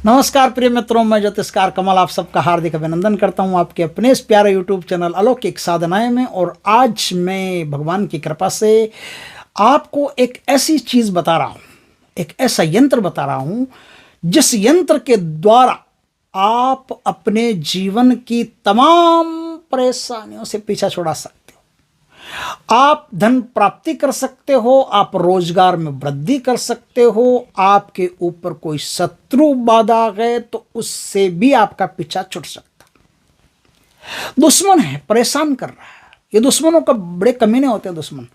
नमस्कार प्रिय मित्रों, मैं ज्योतिषकार कमल आप सबका हार्दिक अभिनंदन करता हूं आपके अपने इस प्यारे यूट्यूब चैनल अलौकिक साधनाएं में। और आज मैं भगवान की कृपा से आपको एक ऐसी चीज़ बता रहा हूं, एक ऐसा यंत्र बता रहा हूं जिस यंत्र के द्वारा आप अपने जीवन की तमाम परेशानियों से पीछा छुड़ा सकते हो। आप धन प्राप्ति कर सकते हो, आप रोजगार में वृद्धि कर सकते हो, आपके ऊपर कोई शत्रु बाधा है तो उससे भी आपका पीछा छूट सकता। दुश्मन है, परेशान कर रहा है, ये दुश्मनों का बड़े कमीने होते हैं। दुश्मन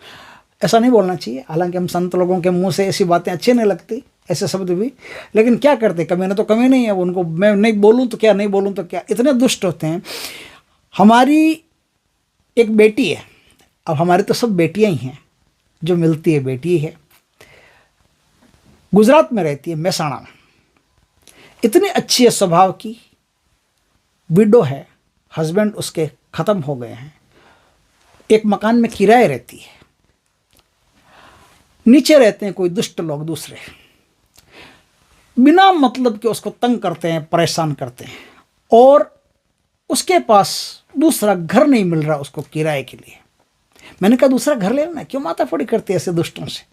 ऐसा नहीं बोलना चाहिए, हालांकि हम संत लोगों के मुंह से ऐसी बातें अच्छी नहीं लगती, ऐसे शब्द भी, लेकिन क्या करते, कमीने तो कमीने ही है। उनको मैं नहीं बोलूं तो क्या, नहीं बोलूं तो क्या, इतने दुष्ट होते हैं। हमारी एक बेटी है, अब हमारी तो सब बेटियां ही हैं, जो मिलती है बेटी है, गुजरात में रहती है, मेहसाणा में। इतनी अच्छी है स्वभाव की, विडो है, हस्बैंड उसके ख़त्म हो गए हैं, एक मकान में किराए रहती है, नीचे रहते हैं कोई दुष्ट लोग दूसरे, बिना मतलब के उसको तंग करते हैं, परेशान करते हैं। और उसके पास दूसरा घर नहीं मिल रहा उसको किराए के लिए। मैंने कहा दूसरा घर ले लेना, क्यों माथाफोड़ी करती है ऐसे दुष्टों से।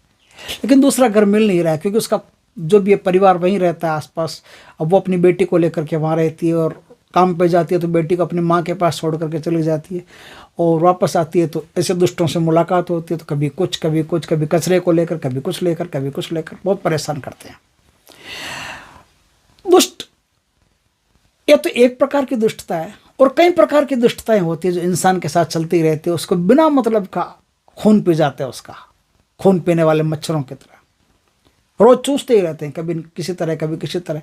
लेकिन दूसरा घर मिल नहीं रहा है, क्योंकि उसका जो भी परिवार वहीं रहता है आसपास। अब वो अपनी बेटी को लेकर के वहाँ रहती है और काम पे जाती है तो बेटी को अपनी माँ के पास छोड़ करके चली जाती है, और वापस आती है तो ऐसे दुष्टों से मुलाकात होती है। तो कभी कुछ, कभी कुछ, कभी कचरे को लेकर, कभी कुछ लेकर, कभी कुछ लेकर, बहुत परेशान करते हैं दुष्ट। यह तो एक प्रकार की दुष्टता है, और कई प्रकार की दुष्टताएं होती है जो इंसान के साथ चलती रहती है। उसको बिना मतलब का खून पी जाते हैं, उसका खून पीने वाले मच्छरों की तरह रोज चूसते ही रहते हैं, कभी किसी तरह, कभी किसी तरह।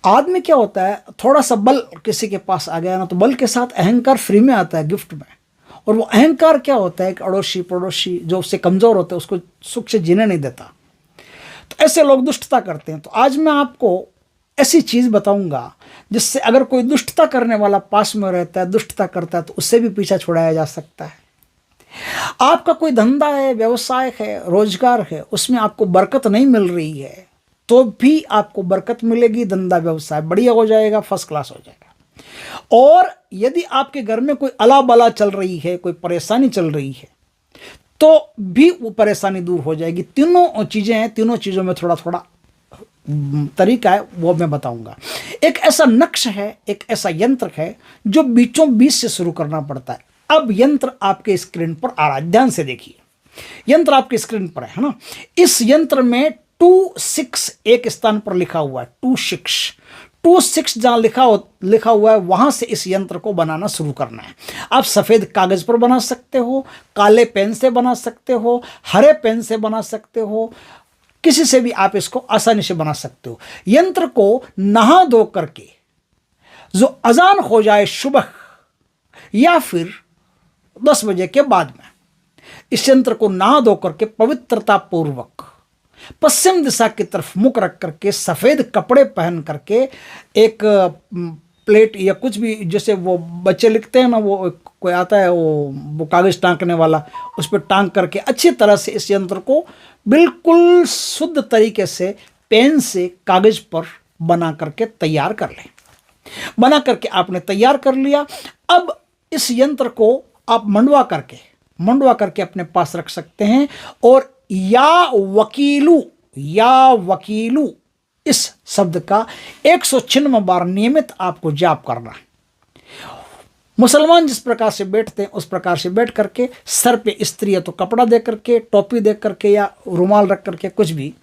आदमी क्या होता है, थोड़ा सा बल किसी के पास आ गया ना, तो बल के साथ अहंकार फ्री में आता है, गिफ्ट में। और वो अहंकार क्या होता है कि अड़ोसी पड़ोसी जो उससे कमज़ोर होते हैं उसको सुख से जीने नहीं देता। तो ऐसे लोग दुष्टता करते हैं। तो आज मैं आपको ऐसी चीज़ बताऊंगा जिससे अगर कोई दुष्टता करने वाला पास में रहता है, दुष्टता करता है, तो उससे भी पीछा छुड़ाया जा सकता है। आपका कोई धंधा है, व्यवसाय है, रोजगार है, उसमें आपको बरकत नहीं मिल रही है तो भी आपको बरकत मिलेगी, धंधा व्यवसाय बढ़िया हो जाएगा, फर्स्ट क्लास हो जाएगा। और यदि आपके घर में कोई अला बला चल रही है, कोई परेशानी चल रही है, तो भी वो परेशानी दूर हो जाएगी। तीनों चीज़ें हैं, तीनों चीज़ों में थोड़ा थोड़ा तरीका है, वो मैं बताऊंगा। एक ऐसा नक्श है, एक ऐसा यंत्र है जो बीचों बीच से शुरू करना पड़ता है। अब यंत्र आपके स्क्रीन पर आ रहा है, ध्यान से देखिए। यंत्र आपके स्क्रीन पर है ना। इस यंत्र में 26 एक स्थान पर लिखा हुआ है, 26 जहां लिखा हुआ है वहां से इस यंत्र को बनाना शुरू करना है। आप सफेद कागज पर बना सकते हो, काले पेन से बना सकते हो, हरे पेन से बना सकते हो, किसी से भी आप इसको आसानी से बना सकते हो। यंत्र को नहा धो करके जो अजान हो जाए सुबह या फिर 10 बजे के बाद में, इस यंत्र को नहा धो करके पवित्रता पूर्वक पश्चिम दिशा की तरफ मुख रख करके, सफेद कपड़े पहन करके, एक प्लेट या कुछ भी, जैसे वो बच्चे लिखते हैं ना, वो कोई आता है वो कागज टांकने वाला, उस पर टांग करके अच्छी तरह से इस यंत्र को बिल्कुल शुद्ध तरीके से पेन से कागज पर बना करके तैयार कर लें। बना करके आपने तैयार कर लिया। अब इस यंत्र को आप मंडवा करके अपने पास रख सकते हैं। और या वकीलू इस शब्द का 196 बार नियमित आपको जाप करना है। मुसलमान जिस प्रकार से बैठते हैं उस प्रकार से बैठ करके, सर पे स्त्री है तो कपड़ा दे करके, टोपी दे करके या रुमाल रख करके, कुछ भी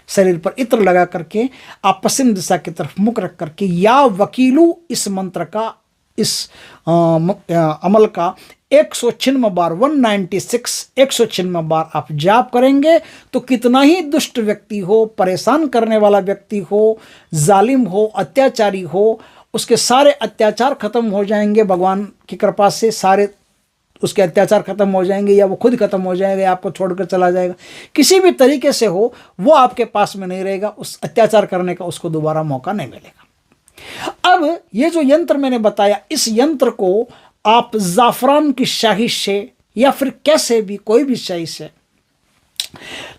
शरीर पर इत्र लगा करके, आप पश्चिम दिशा की तरफ मुख रख करके या वकीलू इस मंत्र का, इस अमल का 196 बार, 196 बार आप जाप करेंगे तो कितना ही दुष्ट व्यक्ति हो, परेशान करने वाला व्यक्ति हो, जालिम हो, अत्याचारी हो, उसके सारे अत्याचार खत्म हो जाएंगे। भगवान की कृपा से सारे उसके अत्याचार खत्म हो जाएंगे, या वो खुद खत्म हो जाएगा, या आपको छोड़कर चला जाएगा। किसी भी तरीके से हो, वो आपके पास में नहीं रहेगा, उस अत्याचार करने का उसको दोबारा मौका नहीं मिलेगा। अब ये जो यंत्र मैंने बताया, इस यंत्र को आप जाफरान की शाही से या फिर कैसे भी, कोई भी शाही से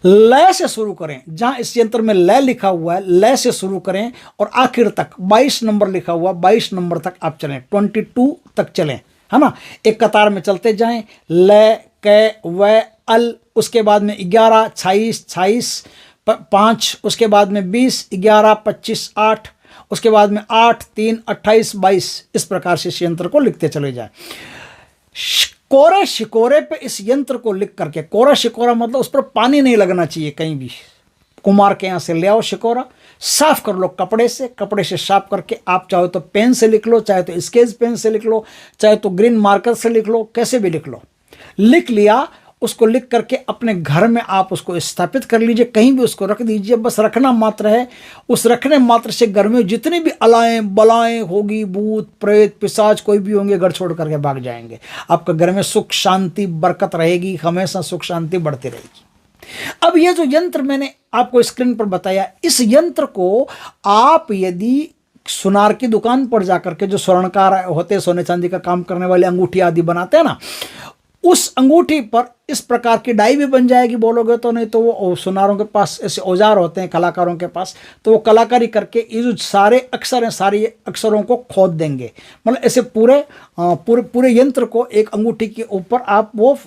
लय से शुरू करें, जहां इस यंत्र में लय लिखा हुआ है लय से शुरू करें और आखिर तक 22 नंबर लिखा हुआ, 22 नंबर तक आप चलें, 22 तक चलें, है ना। एक कतार में चलते जाएं, लय कै वै अल, उसके बाद में 11 26 26 5, उसके बाद में 20 11 25 8, उसके बाद में 8 3 28 22, इस प्रकार से इस यंत्र को लिखते चले जाएं। कोरे शिकोरे पे इस यंत्र को लिख करके, कोरा शिकोरा मतलब उस पर पानी नहीं लगना चाहिए कहीं भी, कुम्हार के यहाँ से ले आओ शिकोरा, साफ कर लो कपड़े से, कपड़े से साफ करके आप चाहे तो पेन से लिख लो, चाहे तो स्केच पेन से लिख लो, चाहे तो ग्रीन मार्कर से लिख लो, कैसे भी लिख लो। लिख लिया, उसको लिख करके अपने घर में आप उसको स्थापित कर लीजिए, कहीं भी उसको रख दीजिए, बस रखना मात्र है। उस रखने मात्र से घर में जितनी भी अलाएं बलाएं होगी, भूत प्रेत पिशाच कोई भी होंगे, घर छोड़ करके भाग जाएंगे। आपका घर में सुख शांति बरकत रहेगी, हमेशा सुख शांति बढ़ती रहेगी। अब ये जो यंत्र मैंने आपको स्क्रीन पर बताया, इस यंत्र को आप यदि सुनार की दुकान पर जाकर के, जो स्वर्णकार होते हैं, सोने चांदी का काम करने वाले अंगूठी आदि बनाते हैं ना, उस अंगूठी पर इस प्रकार की डाई भी बन जाएगी बोलोगे तो। नहीं तो वो सुनारों के पास ऐसे औजार होते हैं कलाकारों के पास, तो वो कलाकारी करके ये जो सारे अक्षर हैं, सारे अक्षरों को खोद देंगे, मतलब ऐसे पूरे पूरे यंत्र को एक अंगूठी के ऊपर आप वो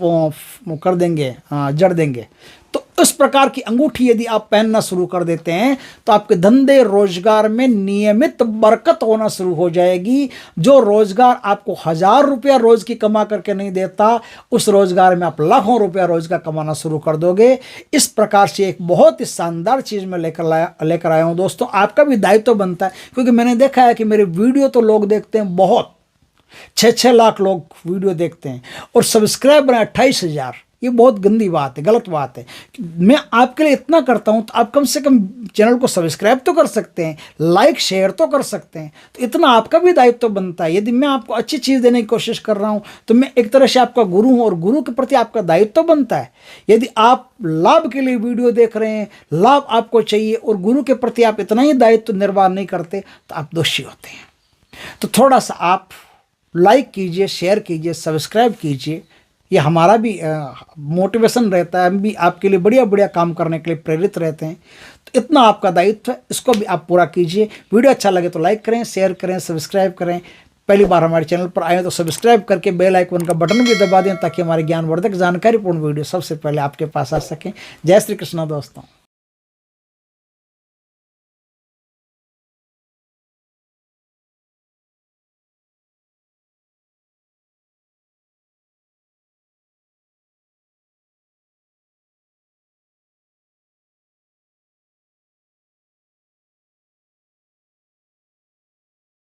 कर देंगे, जड़ देंगे। तो इस प्रकार की अंगूठी यदि आप पहनना शुरू कर देते हैं तो आपके धंधे रोजगार में नियमित बरकत होना शुरू हो जाएगी। जो रोजगार आपको 1000 रुपया रोज की कमा करके नहीं देता, उस रोजगार में आप लाखों रुपया रोज का कमाना शुरू कर दोगे। इस प्रकार से एक बहुत ही शानदार चीज में लेकर आया हूं दोस्तों। आपका भी दायित्व बनता है, क्योंकि मैंने देखा है कि मेरे वीडियो तो लोग देखते हैं, बहुत 6-6 लाख लोग वीडियो देखते हैं और सब्सक्राइबर 28,000। ये बहुत गंदी बात है, गलत बात है। मैं आपके लिए इतना करता हूं तो आप कम से कम चैनल को सब्सक्राइब तो कर सकते हैं, लाइक शेयर तो कर सकते हैं। तो इतना आपका भी दायित्व बनता है। यदि मैं आपको अच्छी चीज़ देने की कोशिश कर रहा हूं तो मैं एक तरह से आपका गुरु हूं, और गुरु के प्रति आपका दायित्व बनता है। यदि आप लाभ के लिए वीडियो देख रहे हैं, लाभ आपको चाहिए, और गुरु के प्रति आप इतना ही दायित्व निर्वाह नहीं करते, तो आप दोषी होते हैं। तो थोड़ा सा आप लाइक कीजिए, शेयर कीजिए, सब्सक्राइब कीजिए। ये हमारा भी मोटिवेशन रहता है, हम भी आपके लिए बढ़िया बढ़िया काम करने के लिए प्रेरित रहते हैं। तो इतना आपका दायित्व है, इसको भी आप पूरा कीजिए। वीडियो अच्छा लगे तो लाइक करें, शेयर करें, सब्सक्राइब करें। पहली बार हमारे चैनल पर आए तो सब्सक्राइब करके बेल आइकन का बटन भी दबा दें, ताकि हमारे ज्ञानवर्धक जानकारीपूर्ण वीडियो सबसे पहले आपके पास आ सकें। जय श्री कृष्णा दोस्तों।